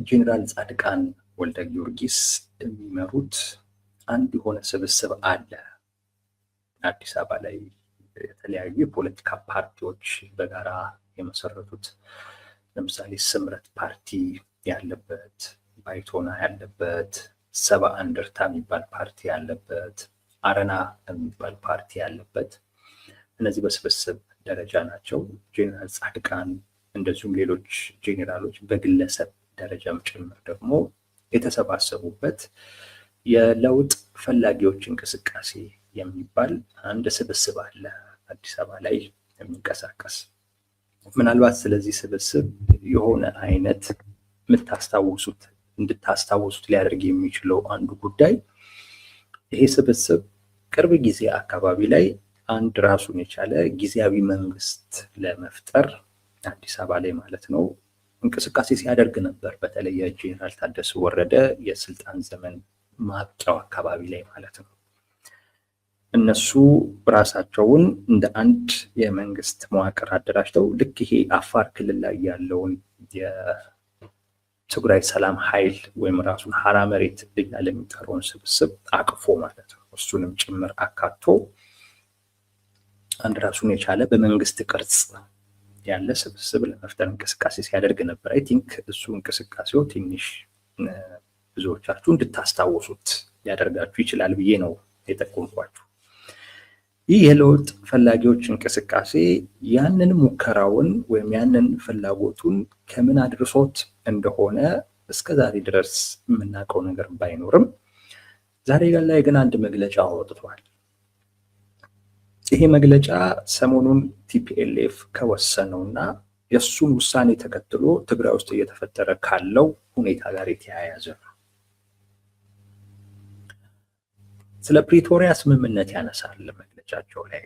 ጄኔራል ጻድቃን ወልደ ጊዮርጊስ የሚመሩት አንድ የሆነ ስብስብ አለ አዲስ አበባ ላይ የተለያዩ የፖለቲካ ፓርቲዎች በጋራ የመሰረቱት። ለምሳሌ ስምረት ፓርቲ ያለበት፣ ባይቶና ያለበት፣ ሰባ እንደርታ የሚባል ፓርቲ ያለበት፣ አረና የሚባል ፓርቲ ያለበት፣ እነዚህ በስብስብ ደረጃ ናቸው። ጄኔራል ጻድቃን እንደዚሁም ሌሎች ጄኔራሎች በግለሰብ ደረጃም ጭምር ደግሞ የተሰባሰቡበት የለውጥ ፈላጊዎች እንቅስቃሴ የሚባል አንድ ስብስብ አለ አዲስ አበባ ላይ የሚንቀሳቀስ። ምናልባት ስለዚህ ስብስብ የሆነ አይነት እንድታስታውሱት ሊያደርግ የሚችለው አንዱ ጉዳይ ይሄ ስብስብ ቅርብ ጊዜ አካባቢ ላይ አንድ ራሱን የቻለ ጊዜያዊ መንግስት ለመፍጠር አዲስ አበባ ላይ ማለት ነው እንቅስቃሴ ሲያደርግ ነበር። በተለይ የጄኔራል ታደሰ ወረደ የስልጣን ዘመን ማብቂያው አካባቢ ላይ ማለት ነው። እነሱ ራሳቸውን እንደ አንድ የመንግስት መዋቅር አደራጅተው ልክ ይሄ አፋር ክልል ላይ ያለውን የትግራይ ሰላም ኃይል ወይም ራሱን ሀራ መሬት እያለ የሚጠራውን ስብስብ አቅፎ ማለት ነው እሱንም ጭምር አካቶ አንድ ራሱን የቻለ በመንግስት ቅርጽ ያለ ስብስብ ለመፍጠር እንቅስቃሴ ሲያደርግ ነበር። አይ ቲንክ እሱ እንቅስቃሴው ትንሽ ብዙዎቻችሁ እንድታስታውሱት ሊያደርጋችሁ ይችላል ብዬ ነው የጠቆምኳችሁ። ይህ የለውጥ ፈላጊዎች እንቅስቃሴ ያንን ሙከራውን ወይም ያንን ፍላጎቱን ከምን አድርሶት እንደሆነ እስከዛሬ ድረስ የምናውቀው ነገር ባይኖርም ዛሬ ላይ ግን አንድ መግለጫ አወጥቷል። ይሄ መግለጫ ሰሞኑን ቲፒኤልኤፍ ከወሰነውና የእሱን ውሳኔ ተከትሎ ትግራይ ውስጥ እየተፈጠረ ካለው ሁኔታ ጋር የተያያዘ ነው። ስለ ፕሪቶሪያ ስምምነት ያነሳል መግለጫቸው ላይ።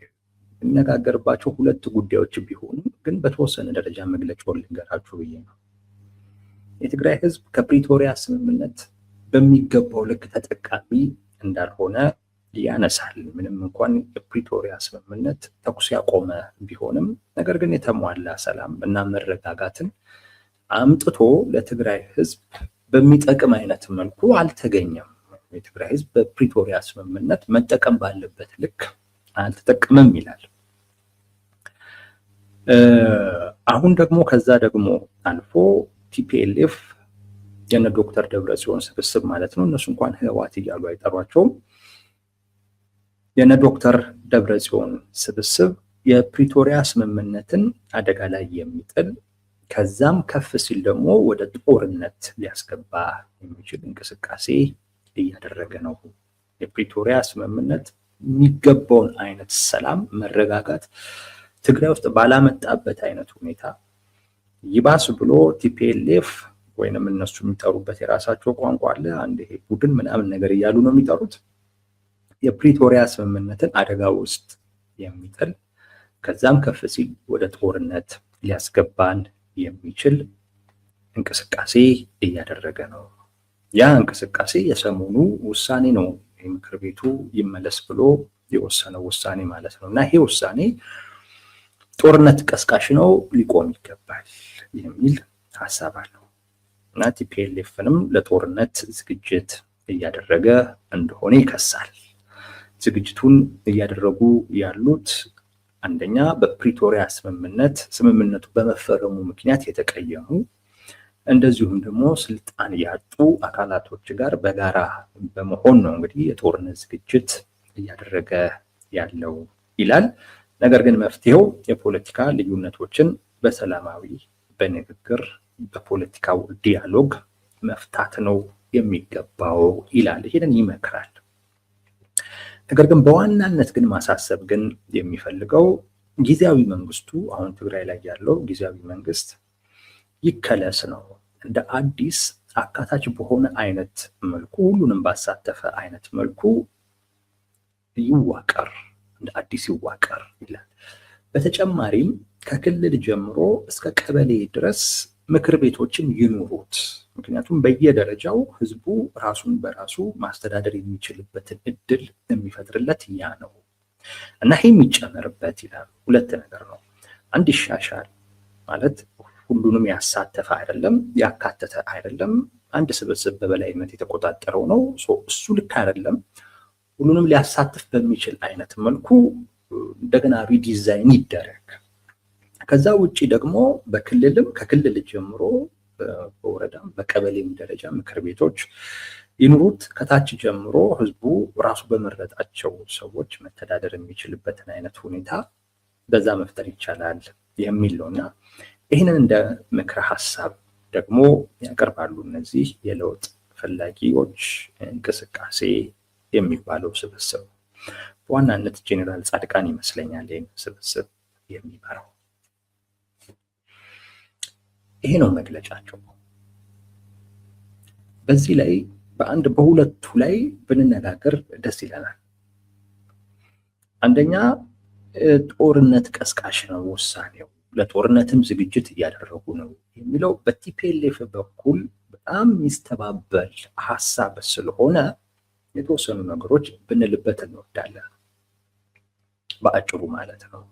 የሚነጋገርባቸው ሁለት ጉዳዮች ቢሆኑ ግን በተወሰነ ደረጃ መግለጫውን ልንገራችሁ ብዬ ነው። የትግራይ ህዝብ ከፕሪቶሪያ ስምምነት በሚገባው ልክ ተጠቃሚ እንዳልሆነ ያነሳል። ምንም እንኳን የፕሪቶሪያ ስምምነት ተኩስ ያቆመ ቢሆንም ነገር ግን የተሟላ ሰላም እና መረጋጋትን አምጥቶ ለትግራይ ህዝብ በሚጠቅም አይነት መልኩ አልተገኘም። የትግራይ ህዝብ በፕሪቶሪያ ስምምነት መጠቀም ባለበት ልክ አልተጠቀመም ይላል። አሁን ደግሞ ከዛ ደግሞ አልፎ ቲፒኤልኤፍ የነ ዶክተር ደብረጽዮን ስብስብ ማለት ነው። እነሱ እንኳን ህወሓት እያሉ አይጠሯቸውም። የነ ዶክተር ደብረጽዮን ስብስብ የፕሪቶሪያ ስምምነትን አደጋ ላይ የሚጥል ከዛም ከፍ ሲል ደግሞ ወደ ጦርነት ሊያስገባ የሚችል እንቅስቃሴ እያደረገ ነው። የፕሪቶሪያ ስምምነት የሚገባውን አይነት ሰላም፣ መረጋጋት ትግራይ ውስጥ ባላመጣበት አይነት ሁኔታ ይባስ ብሎ ቲፒኤልኤፍ ወይንም እነሱ የሚጠሩበት የራሳቸው ቋንቋ አለ፣ አንድ ይሄ ቡድን ምናምን ነገር እያሉ ነው የሚጠሩት። የፕሪቶሪያ ስምምነትን አደጋ ውስጥ የሚጥል ከዛም ከፍ ሲል ወደ ጦርነት ሊያስገባን የሚችል እንቅስቃሴ እያደረገ ነው። ያ እንቅስቃሴ የሰሞኑ ውሳኔ ነው። ምክር ቤቱ ይመለስ ብሎ የወሰነው ውሳኔ ማለት ነው። እና ይሄ ውሳኔ ጦርነት ቀስቃሽ ነው፣ ሊቆም ይገባል የሚል ሀሳብ አለው። እና ቲፒኤልኤፍንም ለጦርነት ዝግጅት እያደረገ እንደሆነ ይከሳል። ዝግጅቱን እያደረጉ ያሉት አንደኛ በፕሪቶሪያ ስምምነቱ በመፈረሙ ምክንያት የተቀየሙ እንደዚሁም ደግሞ ስልጣን ያጡ አካላቶች ጋር በጋራ በመሆን ነው እንግዲህ የጦርነት ዝግጅት እያደረገ ያለው ይላል። ነገር ግን መፍትሄው የፖለቲካ ልዩነቶችን በሰላማዊ በንግግር በፖለቲካው ዲያሎግ መፍታት ነው የሚገባው ይላል። ይሄንን ይመክራል። ነገር ግን በዋናነት ግን ማሳሰብ ግን የሚፈልገው ጊዜያዊ መንግስቱ አሁን ትግራይ ላይ ያለው ጊዜያዊ መንግስት ይከለስ ነው። እንደ አዲስ አካታች በሆነ አይነት መልኩ ሁሉንም ባሳተፈ አይነት መልኩ ይዋቀር፣ እንደ አዲስ ይዋቀር ይላል። በተጨማሪም ከክልል ጀምሮ እስከ ቀበሌ ድረስ ምክር ቤቶችን ይኑሩት። ምክንያቱም በየደረጃው ህዝቡ ራሱን በራሱ ማስተዳደር የሚችልበትን እድል የሚፈጥርለት ያ ነው እና ይሄ የሚጨመርበት ይላል። ሁለት ነገር ነው። አንድ ይሻሻል ማለት ሁሉንም ያሳተፈ አይደለም፣ ያካተተ አይደለም። አንድ ስብስብ በበላይነት የተቆጣጠረው ነው። እሱ ልክ አይደለም። ሁሉንም ሊያሳትፍ በሚችል አይነት መልኩ እንደገና ሪዲዛይን ይደረግ። ከዛ ውጪ ደግሞ በክልልም ከክልል ጀምሮ በወረዳም በቀበሌም ደረጃ ምክር ቤቶች ይኑሩት። ከታች ጀምሮ ህዝቡ ራሱ በመረጣቸው ሰዎች መተዳደር የሚችልበትን አይነት ሁኔታ በዛ መፍጠር ይቻላል የሚል ነውና ይህንን እንደ ምክረ ሀሳብ ደግሞ ያቀርባሉ እነዚህ የለውጥ ፈላጊዎች እንቅስቃሴ የሚባለው ስብስብ። በዋናነት ጄኔራል ጻድቃን ይመስለኛል ይህን ስብስብ የሚመራው። ይሄ ነው መግለጫቸው። በዚህ ላይ በሁለቱ ላይ ብንነጋገር ደስ ይለናል። አንደኛ ጦርነት ቀስቃሽ ነው ውሳኔው፣ ለጦርነትም ዝግጅት እያደረጉ ነው የሚለው በቲፒኤልኤፍ በኩል በጣም የሚስተባበል ሀሳብ ስለሆነ የተወሰኑ ነገሮች ብንልበት እንወዳለን። በአጭሩ ማለት ነው።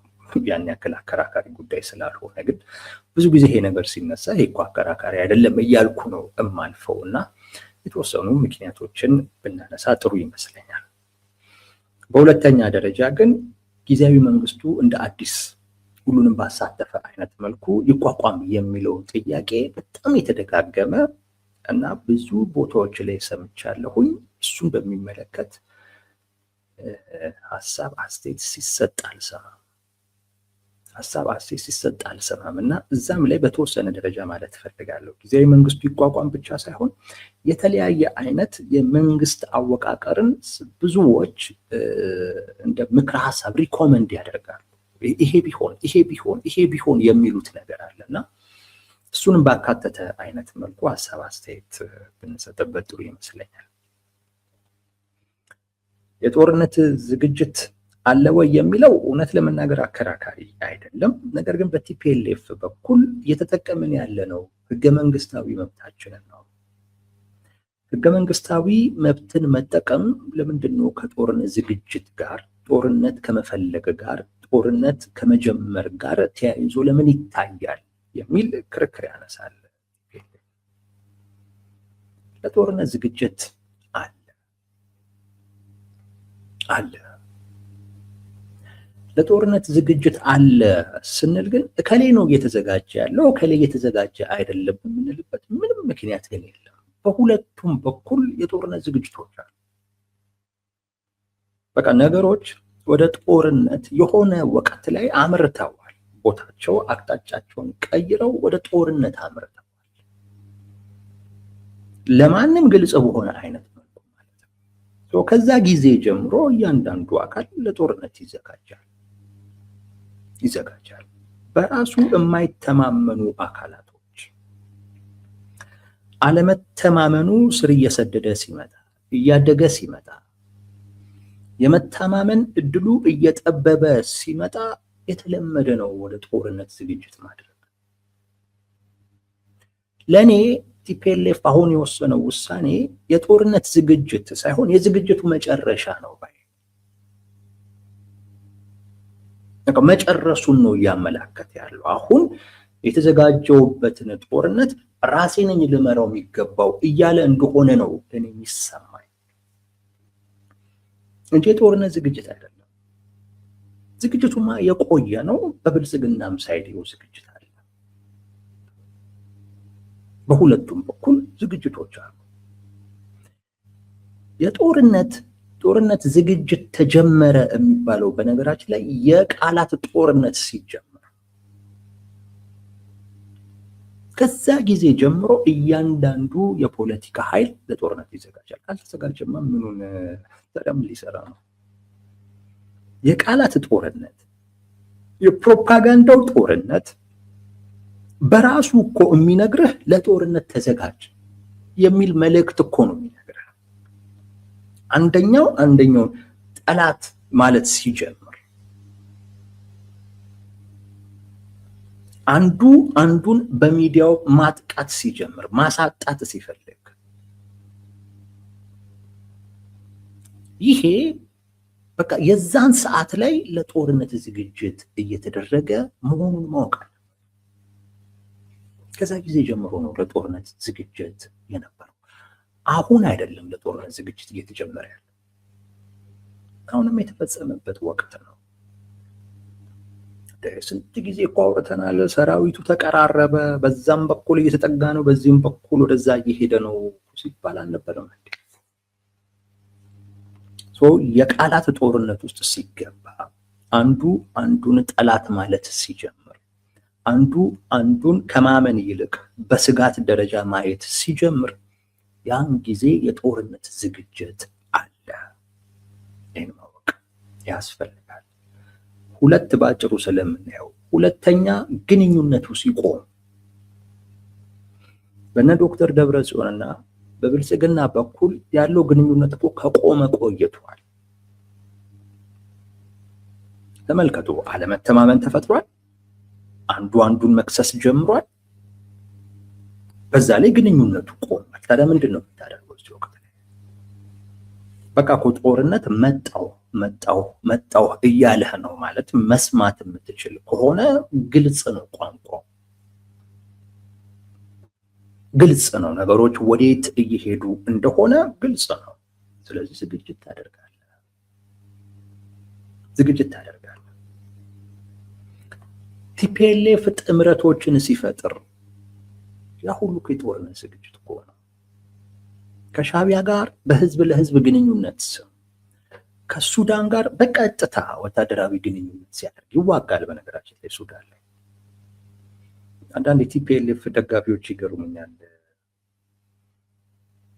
ያን ያክል አከራካሪ ጉዳይ ስላልሆነ ግን ብዙ ጊዜ ይሄ ነገር ሲነሳ ይሄ እኮ አከራካሪ አይደለም እያልኩ ነው እማልፈው እና የተወሰኑ ምክንያቶችን ብናነሳ ጥሩ ይመስለኛል። በሁለተኛ ደረጃ ግን ጊዜያዊ መንግስቱ እንደ አዲስ ሁሉንም ባሳተፈ አይነት መልኩ ይቋቋም የሚለው ጥያቄ በጣም የተደጋገመ እና ብዙ ቦታዎች ላይ ሰምቻለሁኝ። እሱን በሚመለከት ሀሳብ አስተያየት ሲሰጥ አልሰማም እና እዛም ላይ በተወሰነ ደረጃ ማለት እፈልጋለሁ። ጊዜያዊ መንግስቱ ይቋቋም ብቻ ሳይሆን የተለያየ አይነት የመንግስት አወቃቀርን ብዙዎች እንደ ምክረ ሀሳብ ሪኮመንድ ያደርጋሉ። ይሄ ቢሆን የሚሉት ነገር አለና እሱንም ባካተተ አይነት መልኩ ሀሳብ አስተያየት ብንሰጥበት ጥሩ ይመስለኛል። የጦርነት ዝግጅት አለ ወይ የሚለው እውነት ለመናገር አከራካሪ አይደለም። ነገር ግን በቲፒኤልኤፍ በኩል እየተጠቀምን ያለነው ህገ መንግስታዊ መብታችንን ነው። ህገ መንግስታዊ መብትን መጠቀም ለምንድን ነው ከጦርነት ዝግጅት ጋር፣ ጦርነት ከመፈለግ ጋር፣ ጦርነት ከመጀመር ጋር ተያይዞ ለምን ይታያል የሚል ክርክር ያነሳል። ለጦርነት ዝግጅት አለ። ለጦርነት ዝግጅት አለ ስንል ግን እከሌ ነው እየተዘጋጀ ያለው እከሌ እየተዘጋጀ አይደለም የምንልበት ምንም ምክንያት ግን የለም። በሁለቱም በኩል የጦርነት ዝግጅቶች አሉ። በቃ ነገሮች ወደ ጦርነት የሆነ ወቅት ላይ አምርተዋል። ቦታቸው አቅጣጫቸውን ቀይረው ወደ ጦርነት አምርተዋል። ለማንም ግልጽ በሆነ አይነት መልኩ ማለት ነው። ከዛ ጊዜ ጀምሮ እያንዳንዱ አካል ለጦርነት ይዘጋጃል። በራሱ የማይተማመኑ አካላቶች አለመተማመኑ ስር እየሰደደ ሲመጣ እያደገ ሲመጣ የመተማመን እድሉ እየጠበበ ሲመጣ የተለመደ ነው ወደ ጦርነት ዝግጅት ማድረግ። ለኔ ቲፒኤልኤፍ አሁን የወሰነው ውሳኔ የጦርነት ዝግጅት ሳይሆን የዝግጅቱ መጨረሻ ነው ባይ መጨረሱን ነው እያመላከተ ያለው። አሁን የተዘጋጀውበትን ጦርነት ራሴ ነኝ ልመራው የሚገባው እያለ እንደሆነ ነው እኔ የሚሰማኝ እንጂ የጦርነት ዝግጅት አይደለም። ዝግጅቱማ የቆየ ነው። በብልጽግናም ሳይድ ይኸው ዝግጅት አለ። በሁለቱም በኩል ዝግጅቶች አሉ። ጦርነት ዝግጅት ተጀመረ የሚባለው በነገራችን ላይ የቃላት ጦርነት ሲጀመር ከዛ ጊዜ ጀምሮ እያንዳንዱ የፖለቲካ ኃይል ለጦርነት ይዘጋጃል። ካልተዘጋጀማ ምኑን ተደም ሊሰራ ነው? የቃላት ጦርነት፣ የፕሮፓጋንዳው ጦርነት በራሱ እኮ የሚነግርህ ለጦርነት ተዘጋጅ የሚል መልእክት እኮ ነው የሚነግርህ። አንደኛውን ጠላት ማለት ሲጀምር አንዱን በሚዲያው ማጥቃት ሲጀምር ማሳጣት ሲፈልግ ይሄ በቃ የዛን ሰዓት ላይ ለጦርነት ዝግጅት እየተደረገ መሆኑን ማወቅ ከዛ ጊዜ ጀምሮ ነው ለጦርነት ዝግጅት የነበረው። አሁን አይደለም ለጦርነት ዝግጅት እየተጀመረ ያለው፣ አሁንም የተፈጸመበት ወቅት ነው። ስንት ጊዜ እኮ አውርተናል። ሰራዊቱ ተቀራረበ፣ በዛም በኩል እየተጠጋ ነው፣ በዚህም በኩል ወደዛ እየሄደ ነው ሲባል አልነበረም? የቃላት ጦርነት ውስጥ ሲገባ አንዱ አንዱን ጠላት ማለት ሲጀምር፣ አንዱ አንዱን ከማመን ይልቅ በስጋት ደረጃ ማየት ሲጀምር፣ ያን ጊዜ የጦርነት ዝግጅት አለ። ይህን ማወቅ ያስፈልጋል። ሁለት ባጭሩ ስለምናየው፣ ሁለተኛ ግንኙነቱ ሲቆም በነ ዶክተር ደብረጽዮንና በብልጽግና በኩል ያለው ግንኙነት እኮ ከቆመ ቆይቷል። ተመልከቱ፣ አለመተማመን ተፈጥሯል። አንዱ አንዱን መክሰስ ጀምሯል። በዛ ላይ ግንኙነቱ ቆሟል። ታዲያ ምንድን ነው የምታደርገው እዚህ ወቅት ላይ? በቃ እኮ ጦርነት መጣው እያለህ ነው ማለት መስማት የምትችል ከሆነ ግልጽ ነው፣ ቋንቋው ግልጽ ነው፣ ነገሮች ወዴት እየሄዱ እንደሆነ ግልጽ ነው። ስለዚህ ዝግጅት ታደርጋለህ። ቲፒኤልኤፍ ጥምረቶችን ሲፈጥር ያ ሁሉ የጦርነት ዝግጅት እኮ ነው። ከሻዕቢያ ጋር በህዝብ ለህዝብ ግንኙነት ስም ከሱዳን ጋር በቀጥታ ወታደራዊ ግንኙነት ሲያደርግ ይዋጋል። በነገራችን ላይ ሱዳን ላይ አንዳንድ የቲፒኤልኤፍ ደጋፊዎች ይገርሙኛል።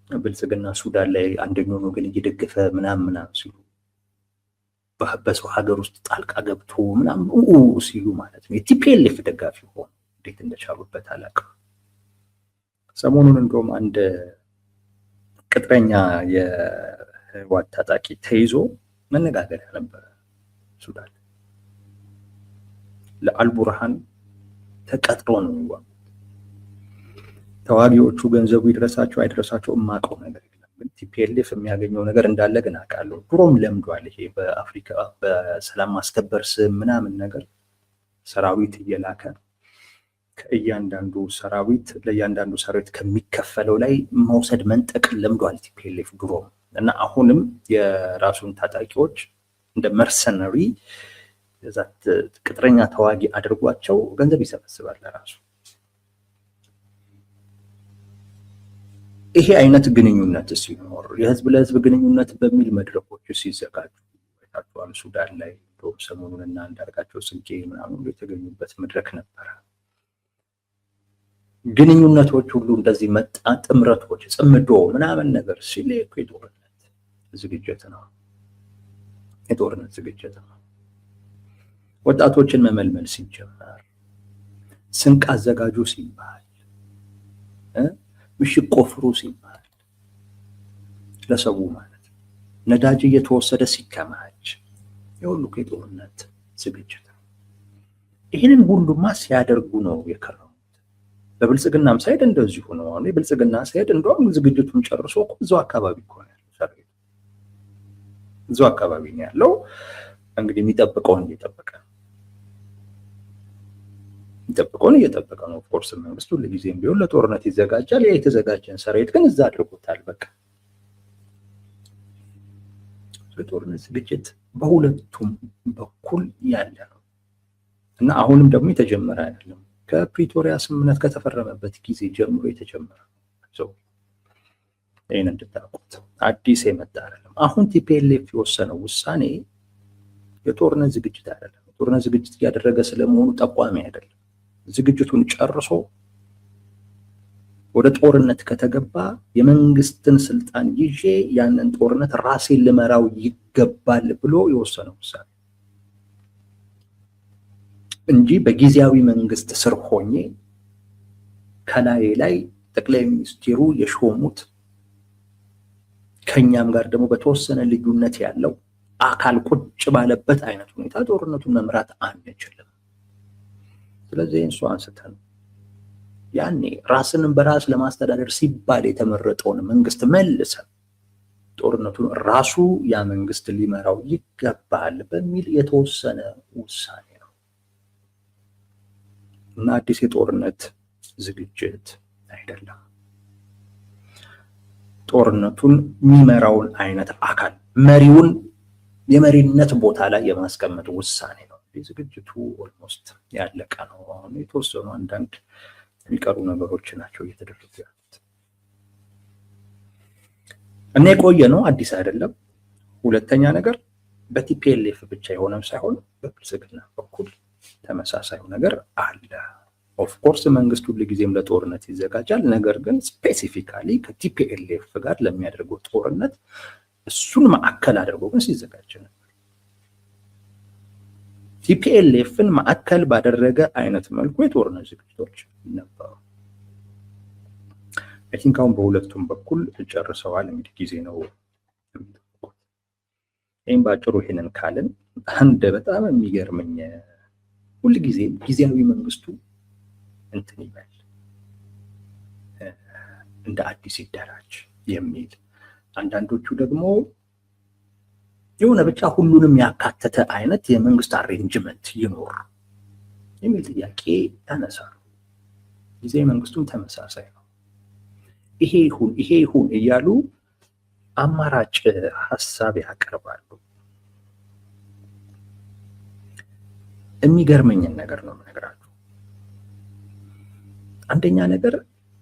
ብልጽግና ሱዳን ላይ አንደኛው ወገን እየደገፈ ምናምን ሲሉ በሰው ሀገር ውስጥ ጣልቃ ገብቶ ምናምን ሲሉ ማለት ነው። የቲፒኤልኤፍ ደጋፊ ሆኑ እንዴት እንደቻሉበት አላውቅም። ሰሞኑን እንደውም አንድ ቅጥረኛ የህወሓት ታጣቂ ተይዞ መነጋገሪያ ነበረ ሱዳን። ለአልቡርሃን ተቀጥሮ ነው የሚዋጉት። ተዋጊዎቹ ገንዘቡ ይድረሳቸው አይድረሳቸው የማውቀው ነገር የለም፣ ግን ቲፒኤልኤፍ የሚያገኘው ነገር እንዳለ ግን አውቃለሁ። ድሮም ለምዷል። ይሄ በአፍሪካ በሰላም ማስከበር ስም ምናምን ነገር ሰራዊት እየላከ ከእያንዳንዱ ሰራዊት ለእያንዳንዱ ሰራዊት ከሚከፈለው ላይ መውሰድ መንጠቅ ለምዷል ቲፒኤልኤፍ ድሮም እና አሁንም የራሱን ታጣቂዎች እንደ መርሰነሪ ዛት ቅጥረኛ ተዋጊ አድርጓቸው ገንዘብ ይሰበስባል ለራሱ። ይሄ አይነት ግንኙነት ሲኖር የህዝብ ለህዝብ ግንኙነት በሚል መድረኮች ሲዘጋጁ ታቷል። ሱዳን ላይ ሰሞኑን እና አንዳርጋቸው ጽጌ ምናምን የተገኙበት መድረክ ነበረ። ግንኙነቶች ሁሉ እንደዚህ መጣ ጥምረቶች ጽምዶ ምናምን ነገር ሲል የጦርነት ዝግጅት ነው። የጦርነት ዝግጅት ነው። ወጣቶችን መመልመል ሲጀመር፣ ስንቅ አዘጋጁ ሲባል፣ ምሽግ ቆፍሩ ሲባል ለሰው ማለት ነው። ነዳጅ እየተወሰደ ሲከማች የሁሉ የጦርነት ዝግጅት ነው። ይህንን ሁሉማ ሲያደርጉ ነው የከረሙት። በብልጽግናም ሳይድ እንደዚሁ ነው። አሁን የብልጽግና ሳይድ እንደውም ዝግጅቱን ጨርሶ እዛው አካባቢ እኮ ነው ያለው። እዛው አካባቢ ነው ያለው። እንግዲህ የሚጠብቀውን እየጠበቀ ነው። ኦፍኮርስ መንግስቱ ለጊዜም ቢሆን ለጦርነት ይዘጋጃል። ያ የተዘጋጀን ሰራዊት ግን እዛ አድርጎታል። በቃ የጦርነት ዝግጅት በሁለቱም በኩል ያለ ነው እና አሁንም ደግሞ የተጀመረ አይደለም። ከፕሪቶሪያ ስምምነት ከተፈረመበት ጊዜ ጀምሮ የተጀመረ ነው። ይህን እንድታውቁት አዲስ የመጣ አይደለም። አሁን ቲፒኤልኤፍ የወሰነው ውሳኔ የጦርነት ዝግጅት አይደለም። የጦርነት ዝግጅት እያደረገ ስለመሆኑ ጠቋሚ አይደለም። ዝግጅቱን ጨርሶ ወደ ጦርነት ከተገባ የመንግስትን ስልጣን ይዤ ያንን ጦርነት ራሴን ልመራው ይገባል ብሎ የወሰነው ውሳኔ እንጂ በጊዜያዊ መንግስት ስር ሆኜ ከላይ ላይ ጠቅላይ ሚኒስትሩ የሾሙት ከኛም ጋር ደግሞ በተወሰነ ልዩነት ያለው አካል ቁጭ ባለበት አይነት ሁኔታ ጦርነቱን መምራት አንችልም። ስለዚህ እሱ አንስተን ያኔ ራስንም በራስ ለማስተዳደር ሲባል የተመረጠውን መንግስት መልሰን ጦርነቱን ራሱ ያ መንግስት ሊመራው ይገባል በሚል የተወሰነ ውሳኔ ነው እና አዲስ የጦርነት ዝግጅት አይደለም። ጦርነቱን የሚመራውን አይነት አካል መሪውን የመሪነት ቦታ ላይ የማስቀመጥ ውሳኔ ነው። ዝግጅቱ ኦልሞስት ያለቀ ነው። አሁን የተወሰኑ አንዳንድ የሚቀሩ ነገሮች ናቸው እየተደረጉ ያሉት እና የቆየ ነው፣ አዲስ አይደለም። ሁለተኛ ነገር በቲፒኤልኤፍ ብቻ የሆነም ሳይሆን በብልጽግና በኩል ተመሳሳዩ ነገር አለ። ኦፍኮርስ መንግስት ሁሉ ጊዜም ለጦርነት ይዘጋጃል። ነገር ግን ስፔሲፊካሊ ከቲፒኤልኤፍ ጋር ለሚያደርገው ጦርነት እሱን ማዕከል አድርጎ ግን ሲዘጋጅ ነበር። ቲፒኤልኤፍን ማዕከል ባደረገ አይነት መልኩ የጦርነት ዝግጅቶች ነበሩ። አይ ቲንክ አሁን በሁለቱም በኩል ጨርሰዋል። እንግዲህ ጊዜ ነው የሚጠብቁት። ይህም በአጭሩ ይሄንን ካልን አንድ በጣም የሚገርመኝ ሁልጊዜ ጊዜያዊ መንግስቱ እንትን ይበል እንደ አዲስ ይደራጅ የሚል፣ አንዳንዶቹ ደግሞ የሆነ ብቻ ሁሉንም ያካተተ አይነት የመንግስት አሬንጅመንት ይኖር የሚል ጥያቄ ያነሳሉ። ጊዜያዊ መንግስቱም ተመሳሳይ ነው። ይሄ ይሁን እያሉ አማራጭ ሀሳብ ያቀርባሉ። የሚገርመኝን ነገር ነው የምነግራችሁ። አንደኛ ነገር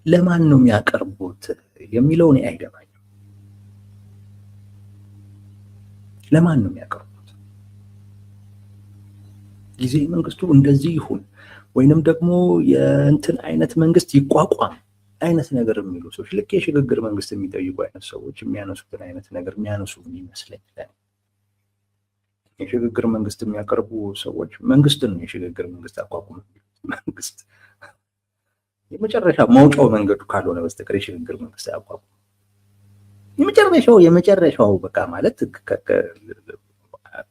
ለማን ነው የሚያቀርቡት የሚለው እኔ አይገባኝም። ለማን ነው የሚያቀርቡት? ጊዜያዊ መንግስቱ እንደዚህ ይሁን ወይንም ደግሞ የእንትን አይነት መንግስት ይቋቋም አይነት ነገር የሚሉ ሰዎች ልክ የሽግግር መንግስት የሚጠይቁ አይነት ሰዎች የሚያነሱትን አይነት ነገር የሚያነሱ ይመስለኛል። የሽግግር መንግስት የሚያቀርቡ ሰዎች መንግስትን ነው የሽግግር መንግስት አቋቁም መንግስት የመጨረሻ መውጫው መንገዱ ካልሆነ በስተቀር የሽግግር መንግስት አቋቁም የመጨረሻው በቃ ማለት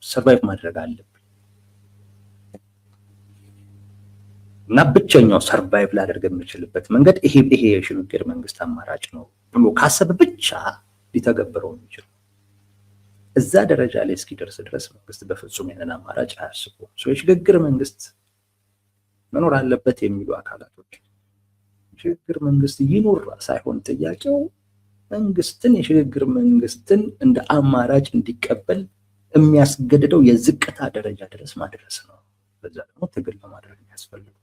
ሰርቫይቭ ማድረግ አለብን እና ብቸኛው ሰርቫይቭ ላደርግ የምችልበት መንገድ ይሄ የሽግግር መንግስት አማራጭ ነው ብሎ ካሰበ ብቻ ሊተገብረው የሚችል እዛ ደረጃ ላይ እስኪደርስ ድረስ መንግስት በፍጹም ያንን አማራጭ አያስቡም። የሽግግር መንግስት መኖር አለበት የሚሉ አካላቶች የሽግግር መንግስት ይኖር ሳይሆን ጥያቄው መንግስትን የሽግግር መንግስትን እንደ አማራጭ እንዲቀበል የሚያስገድደው የዝቅታ ደረጃ ድረስ ማድረስ ነው። በዛ ደግሞ ትግል ለማድረግ የሚያስፈልገው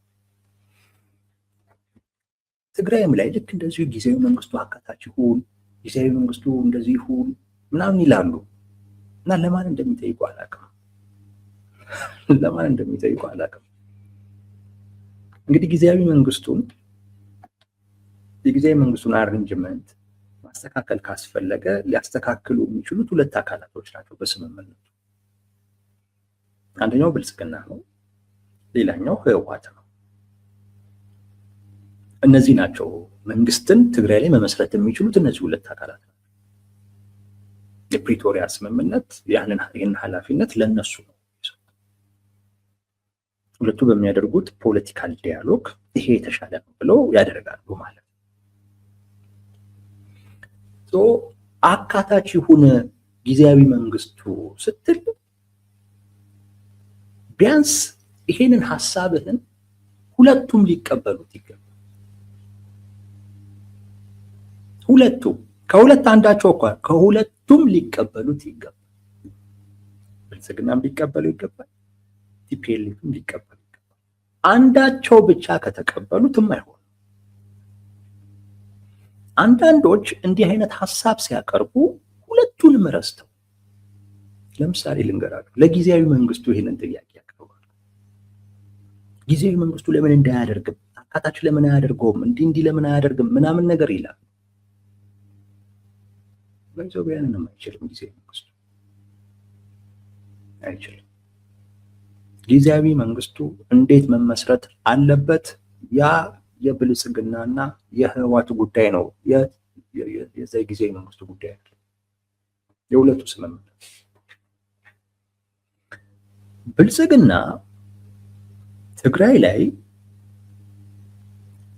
ትግራይም ላይ ልክ እንደዚሁ ጊዜያዊ መንግስቱ አካታች ይሁን፣ ጊዜያዊ መንግስቱ እንደዚህ ይሁን ምናምን ይላሉ እና ለማን እንደሚጠይቁ አላውቅም። እንግዲህ ጊዜያዊ መንግስቱን አሬንጅመንት ማስተካከል ካስፈለገ ሊያስተካክሉ የሚችሉት ሁለት አካላቶች ናቸው በስምምነቱ። አንደኛው ብልጽግና ነው፣ ሌላኛው ህወሓት ነው። እነዚህ ናቸው መንግስትን ትግራይ ላይ መመስረት የሚችሉት እነዚህ ሁለት አካላት ናቸው። የፕሪቶሪያ ስምምነት ይህን ኃላፊነት ለነሱ ነው። ሁለቱ በሚያደርጉት ፖለቲካል ዲያሎግ ይሄ የተሻለ ነው ብለው ያደርጋሉ ማለት ነው። አካታች ይሁን ጊዜያዊ መንግስቱ ስትል ቢያንስ ይሄንን ሐሳብህን ሁለቱም ሊቀበሉት ይገባል። ከሁለት አንዳቸው እንኳን ከሁለቱም ሊቀበሉት ይገባል። ብልጽግናም ሊቀበሉ ይገባል፣ ቲፒኤልኤፍም ሊቀበሉ ይገባል። አንዳቸው ብቻ ከተቀበሉትም አይሆንም። አንዳንዶች እንዲህ አይነት ሐሳብ ሲያቀርቡ ሁለቱንም ረስተው፣ ለምሳሌ ልንገራችሁ፣ ለጊዜያዊ መንግስቱ ይሄንን ጥያቄ ያቀርባሉ። ጊዜያዊ መንግስቱ ለምን እንዳያደርግም አካታች ለምን አያደርገውም እንዲህ ለምን አያደርግም ምናምን ነገር ይላል። በኢትዮጵያውያንም አይችልም። ጊዜያዊ መንግስቱ አይችልም። ጊዜያዊ መንግስቱ እንዴት መመስረት አለበት? ያ የብልጽግናና የህወሓት ጉዳይ ነው። የዛ ጊዜያዊ መንግስቱ ጉዳይ ነው። የሁለቱ ስምምነት ብልጽግና ትግራይ ላይ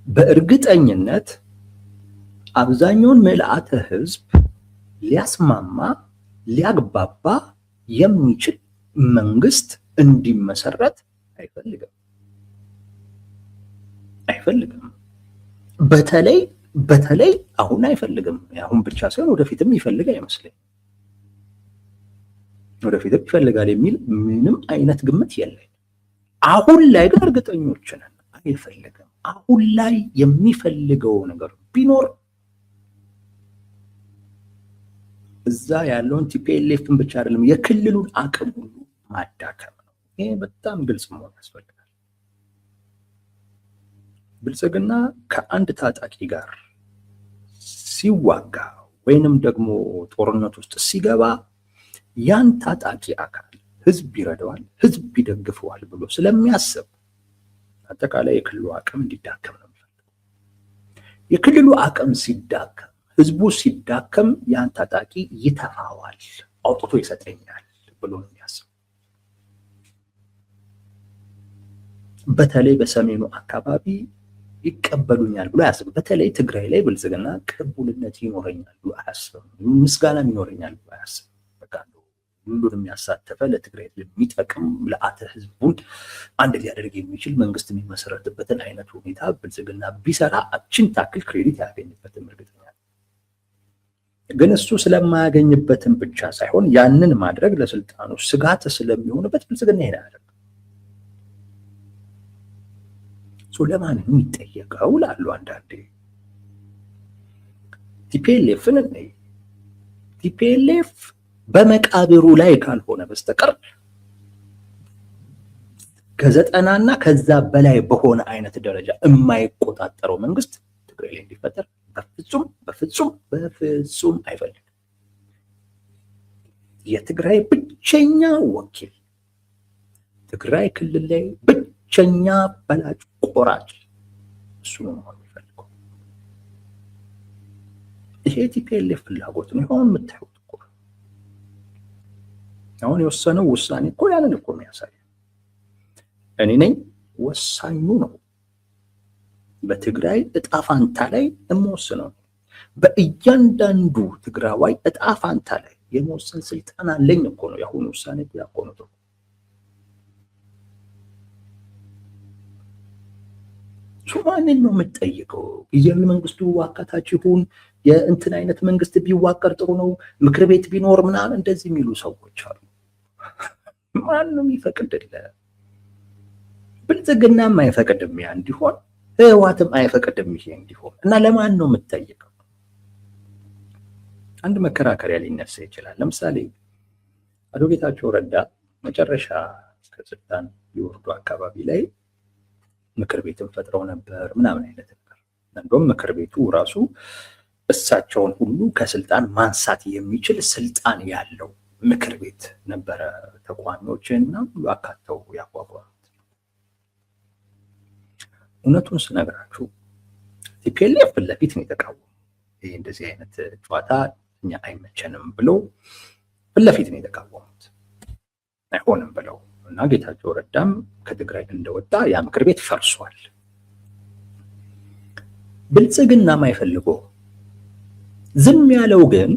በእርግጠኝነት አብዛኛውን ምልአተ ህዝብ ሊያስማማ ሊያግባባ የሚችል መንግስት እንዲመሰረት አይፈልግም። በተለይ አሁን አይፈልግም። አሁን ብቻ ሳይሆን ወደፊትም ይፈልግ አይመስለኝም። ወደፊትም ይፈልጋል የሚል ምንም አይነት ግምት የለኝ። አሁን ላይ ግን እርግጠኞች ነን አይፈልግም። አሁን ላይ የሚፈልገው ነገር ቢኖር እዛ ያለውን ቲፒኤልኤፍን ብቻ አይደለም የክልሉን አቅም ሁሉ ማዳከም ነው። ይሄ በጣም ግልጽ መሆን ያስፈልጋል። ብልጽግና ከአንድ ታጣቂ ጋር ሲዋጋ ወይንም ደግሞ ጦርነት ውስጥ ሲገባ ያን ታጣቂ አካል ህዝብ ይረዳዋል፣ ህዝብ ይደግፈዋል ብሎ ስለሚያስብ አጠቃላይ የክልሉ አቅም እንዲዳከም ነው የሚፈልገው። የክልሉ አቅም ሲዳከም፣ ህዝቡ ሲዳከም ያን ታጣቂ ይተፋዋል፣ አውጥቶ ይሰጠኛል ብሎ ነው የሚያስብ። በተለይ በሰሜኑ አካባቢ ይቀበሉኛል ብሎ አያስብም። በተለይ ትግራይ ላይ ብልጽግና ቅቡልነት ይኖረኛል ብሎ አያስብም። ምስጋናም ይኖረኛል ብሎ አያስብም። በቃ ሁሉንም ያሳተፈ ለትግራይ የሚጠቅም ለአተ ህዝቡን አንድ ሊያደርግ የሚችል መንግስት የሚመሰረትበትን አይነት ሁኔታ ብልጽግና ቢሰራ አችን ታክል ክሬዲት ያገኝበትም እርግጠኛ ነኝ። ግን እሱ ስለማያገኝበትም ብቻ ሳይሆን ያንን ማድረግ ለስልጣኑ ስጋት ስለሚሆንበት ብልጽግና ይሄዳል። ለማን ነው የሚጠየቀው ላሉ አንዳንዴ ቲፒኤልኤፍን ነይ ቲፒኤልኤፍ በመቃብሩ ላይ ካልሆነ በስተቀር ከ90 እና ከዛ በላይ በሆነ አይነት ደረጃ የማይቆጣጠረው መንግስት ትግራይ ላይ እንዲፈጠር በፍጹም አይፈልግም። የትግራይ ብቸኛ ወኪል ትግራይ ክልል ላይ ብቸኛ በላጭ ቆራጭ እሱ ነው የሚፈልገው። ይሄ ቲፒኤልኤፍ ፍላጎት ነው። አሁን የምታዩት እኮ አሁን የወሰነው ውሳኔ እኮ ያንን እኮ የሚያሳየው እኔ ነኝ ወሳኙ ነው። በትግራይ እጣ ፋንታ ላይ የምወስነው በእያንዳንዱ ትግራዋይ እጣ ፋንታ ላይ የመወሰን ስልጣን አለኝ እኮ ነው የአሁኑ ውሳኔ እኮ ነው። ማንን ነው የምትጠይቀው? ጊዜያዊ መንግስቱ አካታች ይሁን የእንትን አይነት መንግስት ቢዋቀር ጥሩ ነው፣ ምክር ቤት ቢኖር ምናምን እንደዚህ የሚሉ ሰዎች አሉ። ማንም ይፈቅድልህ? ብልጽግናም አይፈቅድም ያ እንዲሆን፣ ህወሓትም አይፈቅድም ይሄ እንዲሆን። እና ለማን ነው የምትጠይቀው? አንድ መከራከሪያ ሊነሳ ይችላል። ለምሳሌ አቶ ጌታቸው ረዳ መጨረሻ ከስልጣን ሊወርዱ አካባቢ ላይ ምክር ቤትን ፈጥረው ነበር ምናምን አይነት ነበር። እንደውም ምክር ቤቱ ራሱ እሳቸውን ሁሉ ከስልጣን ማንሳት የሚችል ስልጣን ያለው ምክር ቤት ነበረ። ተቋሚዎችን ምናምን ሁሉ አካተው ያቋቋሙት። እውነቱን ስነግራችሁ ቲፒኤልኤፍ ፊት ለፊት ነው የተቃወሙ። ይሄ እንደዚህ አይነት ጨዋታ እኛ አይመቸንም ብለው ፊት ለፊት ነው የተቃወሙት። አይሆንም ብለው እና ጌታቸው ረዳም ከትግራይ እንደወጣ ያ ምክር ቤት ፈርሷል። ብልጽግና ማይፈልገው ዝም ያለው ግን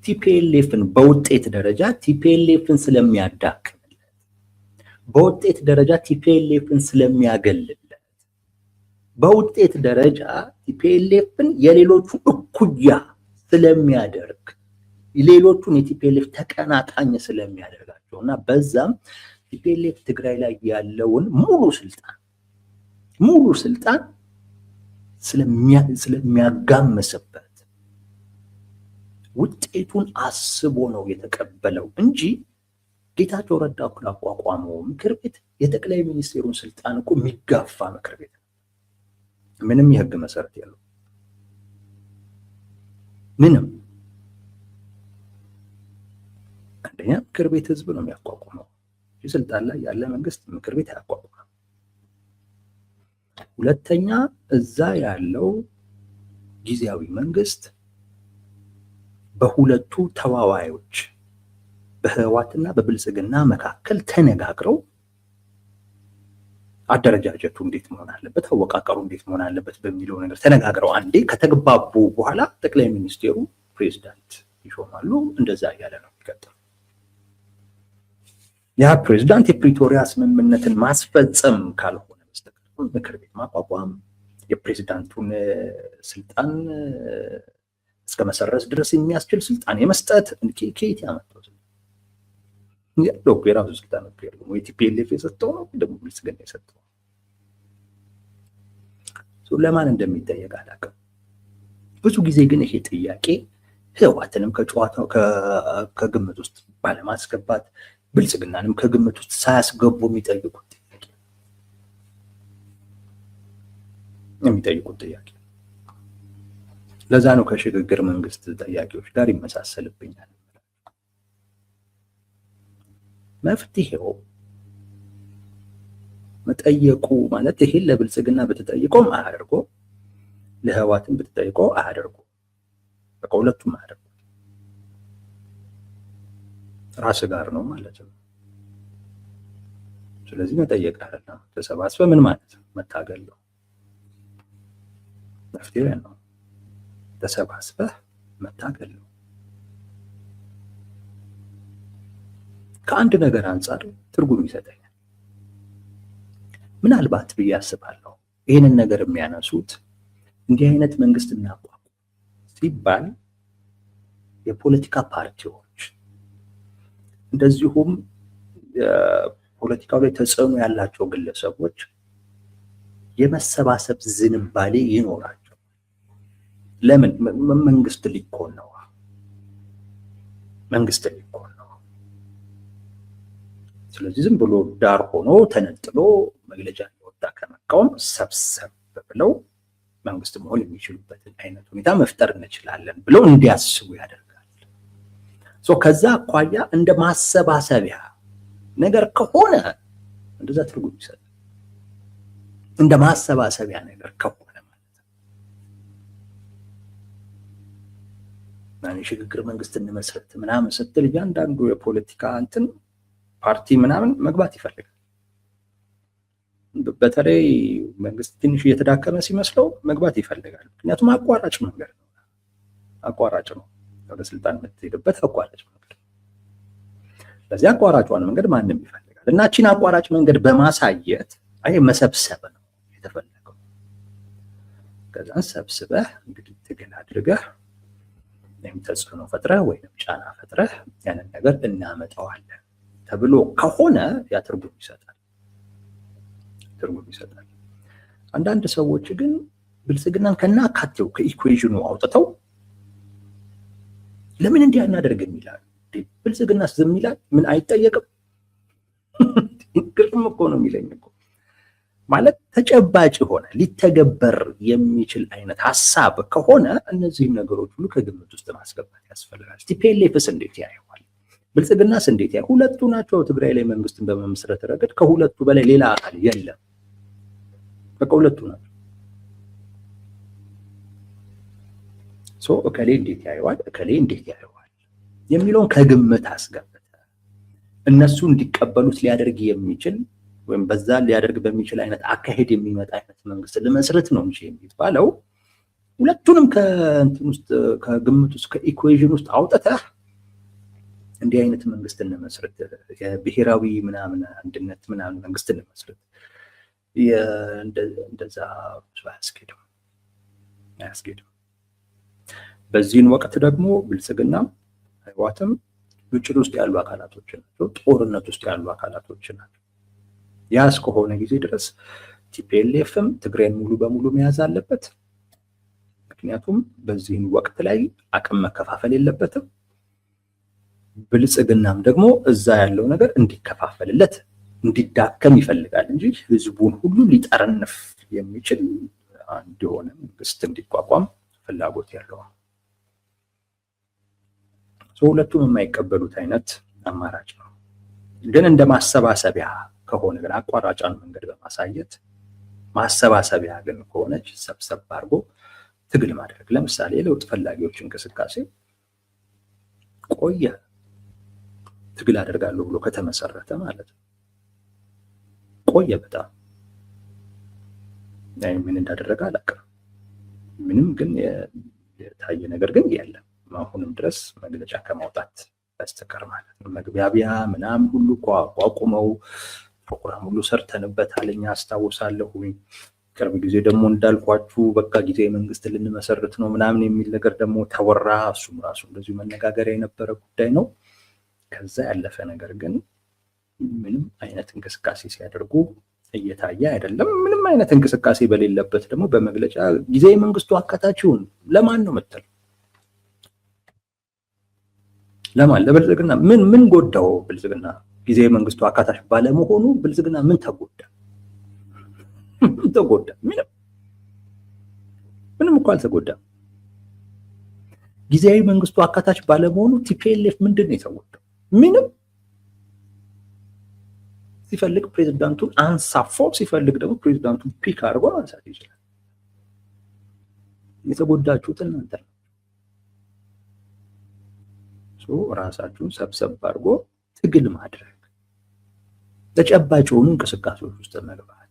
ቲፒኤልኤፍን በውጤት ደረጃ ቲፒኤልኤፍን ስለሚያዳክምለት፣ በውጤት ደረጃ ቲፒኤልኤፍን ስለሚያገልለት፣ በውጤት ደረጃ ቲፒኤልኤፍን የሌሎቹ እኩያ ስለሚያደርግ፣ ሌሎቹን የቲፒኤልኤፍ ተቀናቃኝ ስለሚያደርጋቸው እና በዛም ቲፒኤልኤፍ ትግራይ ላይ ያለውን ሙሉ ስልጣን ስለሚያጋመስበት ውጤቱን አስቦ ነው የተቀበለው እንጂ ጌታቸው ረዳ እኮ አቋቋመው ምክር ቤት የጠቅላይ ሚኒስቴሩን ስልጣን እኮ የሚጋፋ ምክር ቤት ነው። ምንም የህግ መሰረት የለው። ምንም አንደኛ ምክር ቤት ህዝብ ነው የሚያቋቁመው። ስልጣን ላይ ያለ መንግስት ምክር ቤት አያቋቁምም። ሁለተኛ እዛ ያለው ጊዜያዊ መንግስት በሁለቱ ተዋዋዮች በህወሓትና በብልጽግና መካከል ተነጋግረው አደረጃጀቱ እንዴት መሆን አለበት፣ አወቃቀሩ እንዴት መሆን አለበት በሚለው ነገር ተነጋግረው አንዴ ከተግባቡ በኋላ ጠቅላይ ሚኒስቴሩ ፕሬዝዳንት ይሾማሉ። እንደዛ እያለ ነው የሚቀጥለው። ያ ፕሬዝዳንት የፕሪቶሪያ ስምምነትን ማስፈጸም ካልሆነ በስተቀር ምክር ቤት ማቋቋም የፕሬዚዳንቱን ስልጣን እስከ መሰረዝ ድረስ የሚያስችል ስልጣን የመስጠት ከየት ያመጣው ያለው የራሱ ስልጣን ነው። ወይ ቲፒኤልኤፍ የሰጠው ነው ደግሞ ብልጽግና የሰጠው ለማን እንደሚጠየቅ አላውቅም። ብዙ ጊዜ ግን ይሄ ጥያቄ ህወሓትንም ከጨዋታው ከግምት ውስጥ ባለማስገባት ብልጽግናንም ከግምት ውስጥ ሳያስገቡ የሚጠይቁት ጥያቄ ለዛ ነው ከሽግግር መንግስት ጥያቄዎች ጋር ይመሳሰልብኛል። መፍትሄው መጠየቁ ማለት ይሄን ለብልጽግና ብትጠይቀው አያደርጎ ለህወሓትም ብትጠይቀው አያደርጎ በቃ ሁለቱም አያደርጉ ራስ ጋር ነው ማለት ነው። ስለዚህ መጠየቅ አይደለም ተሰባስበ ምን ማለት ነው መታገል ነው። መፍትሄው ነው ተሰባስበህ መታገል ነው። ከአንድ ነገር አንጻር ትርጉም ይሰጠኛል ምናልባት ብዬ አስባለሁ። ይህንን ነገር የሚያነሱት እንዲህ አይነት መንግስት እናቋቁም ሲባል የፖለቲካ ፓርቲዎች እንደዚሁም ፖለቲካው ላይ ተጽዕኖ ያላቸው ግለሰቦች የመሰባሰብ ዝንባሌ ይኖራቸው። ለምን? መንግስት ሊኮን ነው። ስለዚህ ዝም ብሎ ዳር ሆኖ ተነጥሎ መግለጫ ሊወጣ ከመቃወም ሰብሰብ ብለው መንግስት መሆን የሚችሉበትን አይነት ሁኔታ መፍጠር እንችላለን ብለው እንዲያስቡ ያደርጋል። ከዛ አኳያ እንደ ማሰባሰቢያ ነገር ከሆነ እንደዛ ትርጉም ይሰጣል። እንደ ማሰባሰቢያ ነገር ከሆነ ሽግግር መንግስት እንመስረት ምናምን ስትል እያንዳንዱ የፖለቲካ እንትን ፓርቲ ምናምን መግባት ይፈልጋል። በተለይ መንግስት ትንሽ እየተዳከመ ሲመስለው መግባት ይፈልጋል። ምክንያቱም አቋራጭ መንገድ ነው። አቋራጭ ነው ወደ ስልጣን የምትሄድበት አቋራጭ መንገድ። ስለዚህ አቋራጯን መንገድ ማንም ይፈልጋል እና እቺን አቋራጭ መንገድ በማሳየት አይ መሰብሰብ ነው የተፈለገው። ከዛን ሰብስበህ እንግዲህ ትግል አድርገህ ወይም ተጽዕኖ ፈጥረህ ወይም ጫና ፈጥረህ ያንን ነገር እናመጣዋለን ተብሎ ከሆነ ያ ትርጉም ይሰጣል። አንዳንድ ሰዎች ግን ብልጽግናን ከናካቴው ከኢኩዌሽኑ አውጥተው ለምን እንዲህ አናደርግም ይላሉ። ብልጽግና ዝም ይላል? ምን አይጠየቅም? ግርም እኮ ነው የሚለኝ እኮ ማለት ተጨባጭ ሆነ ሊተገበር የሚችል አይነት ሐሳብ ከሆነ እነዚህ ነገሮች ሁሉ ከግምት ውስጥ ማስገባት ያስፈልጋል። ቲፒኤልኤፍስ እንዴት ያየዋል? ብልጽግናስ እንዴት ያየዋል? ሁለቱ ናቸው ትግራይ ላይ መንግስትን በመመስረት ረገድ ከሁለቱ በላይ ሌላ አካል የለም። በቃ ሁለቱ ናቸው። እከሌ እንዴት ያየዋል እከሌ እንዴት ያየዋል የሚለውን ከግምት አስገብተ እነሱ እንዲቀበሉት ሊያደርግ የሚችል ወይም በዛ ሊያደርግ በሚችል አይነት አካሄድ የሚመጣ አይነት መንግስት ለመስረት ነው እንጂ የሚባለው ሁለቱንም ከእንትን ውስጥ ከግምት ውስጥ ከኢኩዌሽን ውስጥ አውጥተህ እንዲህ አይነት መንግስት እንመስረት የብሔራዊ ምናምን አንድነት ምናምን መንግስት እንመስረት እንደዛ አያስኬድም። በዚህን ወቅት ደግሞ ብልጽግና ህወሓትም ግጭት ውስጥ ያሉ አካላቶች ናቸው፣ ጦርነት ውስጥ ያሉ አካላቶች ናቸው። ያ እስከሆነ ጊዜ ድረስ ቲፒኤልኤፍም ትግራይን ሙሉ በሙሉ መያዝ አለበት። ምክንያቱም በዚህን ወቅት ላይ አቅም መከፋፈል የለበትም። ብልጽግናም ደግሞ እዛ ያለው ነገር እንዲከፋፈልለት እንዲዳከም ይፈልጋል እንጂ ህዝቡን ሁሉ ሊጠረንፍ የሚችል አንድ የሆነ መንግስት እንዲቋቋም ፍላጎት ያለው ነው። ሁለቱም የማይቀበሉት አይነት አማራጭ ነው። ግን እንደ ማሰባሰቢያ ከሆነ ግን አቋራጫን መንገድ በማሳየት ማሰባሰቢያ ግን ከሆነች ሰብሰብ አድርጎ ትግል ማድረግ። ለምሳሌ ለውጥ ፈላጊዎች እንቅስቃሴ ቆየ ትግል አደርጋለሁ ብሎ ከተመሰረተ ማለት ነው ቆየ በጣም ምን እንዳደረገ አላውቅም። ምንም ግን የታየ ነገር ግን የለም አሁንም ድረስ መግለጫ ከማውጣት በስተቀር ማለት ነው። መግቢያቢያ ምናምን ሁሉ አቋቁመው ፕሮግራም ሁሉ ሰርተንበታል እኛ አስታውሳለሁ። ቅርብ ጊዜ ደግሞ እንዳልኳችሁ በቃ ጊዜያዊ መንግስት ልንመሰርት ነው ምናምን የሚል ነገር ደግሞ ተወራ። እሱም ራሱ እንደዚሁ መነጋገሪያ የነበረ ጉዳይ ነው። ከዛ ያለፈ ነገር ግን ምንም አይነት እንቅስቃሴ ሲያደርጉ እየታየ አይደለም። ምንም አይነት እንቅስቃሴ በሌለበት ደግሞ በመግለጫ ጊዜያዊ መንግስቱ አካታች ይሁን ለማን ነው የምትለው? ለማን? ለብልጽግና ምን ጎዳው? ብልጽግና ጊዜያዊ መንግስቱ አካታች ባለመሆኑ ብልጽግና ምን ተጎዳ? ተጎዳ? ምንም እኮ አልተጎዳም። ጊዜያዊ መንግስቱ አካታች ባለመሆኑ ቲፒኤልኤፍ ምንድን ነው የተጎዳው? ምንም። ሲፈልግ ፕሬዝዳንቱን አንሳፎ ሲፈልግ ደግሞ ፕሬዝዳንቱን ፒክ አድርጎ ማንሳት ይችላል። የተጎዳችሁት እናንተ ነው። ራሳችሁን ሰብሰብ አድርጎ ትግል ማድረግ፣ ተጨባጭ የሆኑ እንቅስቃሴዎች ውስጥ መግባት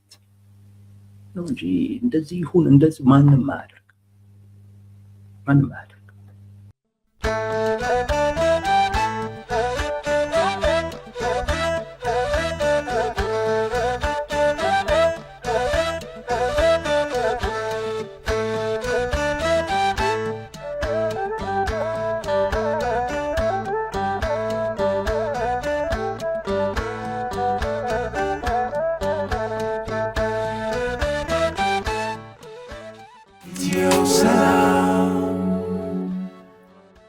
ነው እንጂ እንደዚህ ይሁን እንደዚህ ማንም አያደርግ። Salam.